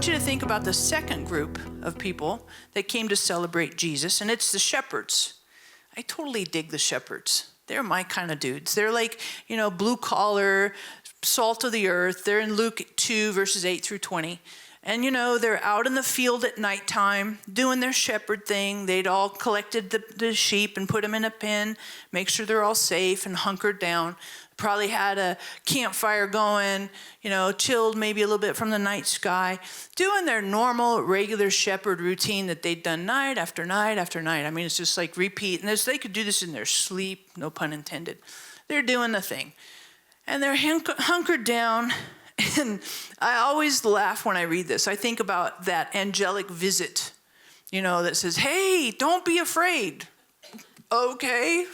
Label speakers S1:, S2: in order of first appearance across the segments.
S1: want you to think about the second group of people that came to celebrate Jesus, and it's the shepherds. I totally dig the shepherds. They're my kind of dudes. They're like, blue collar, salt of the earth. They're in Luke 2, verses 8 through 20. And, they're out in the field at nighttime doing their shepherd thing. They'd all collected the sheep and put them in a pen, make sure they're all safe and hunkered down. Probably had a campfire going, chilled maybe a little bit from the night sky, doing their normal, regular shepherd routine that they'd done night after night after night. I mean, it's just like repeat. And they could do this in their sleep, no pun intended. They're doing the thing. And they're hunkered down. And I always laugh when I read this. I think about that angelic visit, that says, hey, don't be afraid. Okay.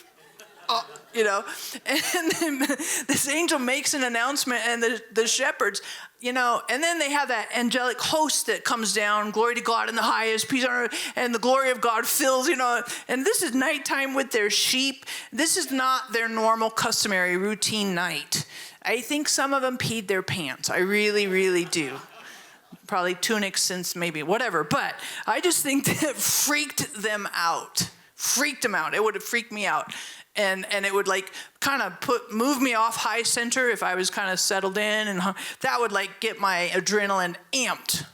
S1: And then this angel makes an announcement, and the shepherds, and then they have that angelic host that comes down, glory to God in the highest, peace on earth, and the glory of God fills, and this is nighttime with their sheep. This is not their normal, customary, routine night. I think some of them peed their pants. I really, really do. Probably tunics since maybe, whatever. But I just think that freaked them out. It would have freaked me out. And it would kind of move me off high center if I was kind of settled in, and that would get my adrenaline amped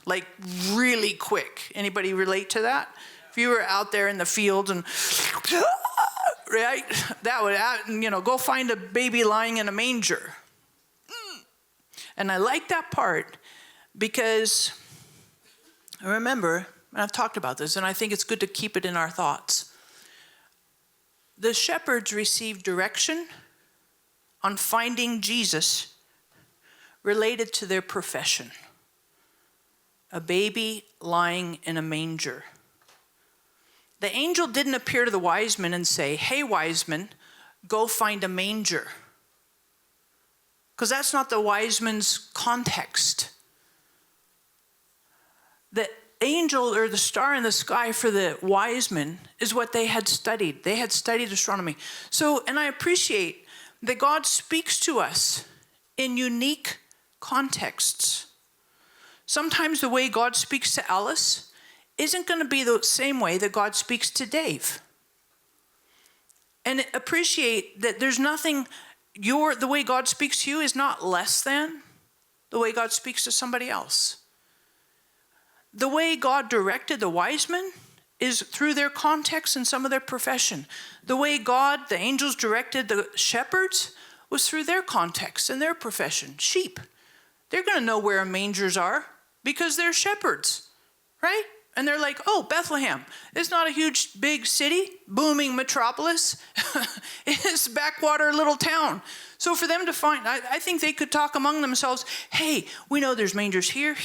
S1: really quick. Anybody relate to that? If you were out there in the fields and right, that would go find a baby lying in a manger. And I like that part because I remember, and I've talked about this, and I think it's good to keep it in our thoughts. The shepherds received direction on finding Jesus related to their profession. A baby lying in a manger. The angel didn't appear to the wise men and say, hey, wise men, go find a manger. Because that's not the wise men's context. The angel or the star in the sky for the wise men is what they had studied. They had studied astronomy. And I appreciate that God speaks to us in unique contexts. Sometimes the way God speaks to Alice isn't going to be the same way that God speaks to Dave. And appreciate that there's nothing, the way God speaks to you is not less than the way God speaks to somebody else. The way God directed the wise men is through their context and some of their profession. The way the angels directed the shepherds was through their context and their profession. Sheep. They're going to know where mangers are because they're shepherds, right? And they're like, oh, Bethlehem. It's not a huge, big city, booming metropolis. It's a backwater little town. So for them to find, I think they could talk among themselves, hey, we know there's mangers here,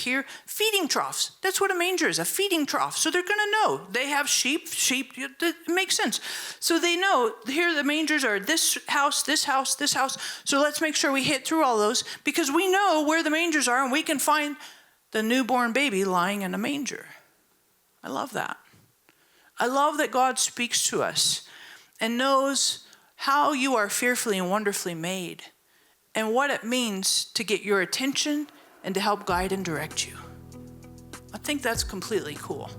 S1: feeding troughs. That's what a manger is, a feeding trough. So they're going to know. They have sheep, it makes sense. So they know, here the mangers are this house, this house, this house. So let's make sure we hit through all those because we know where the mangers are and we can find the newborn baby lying in a manger. I love that. I love that God speaks to us and knows how you are fearfully and wonderfully made and what it means to get your attention and to help guide and direct you. I think that's completely cool.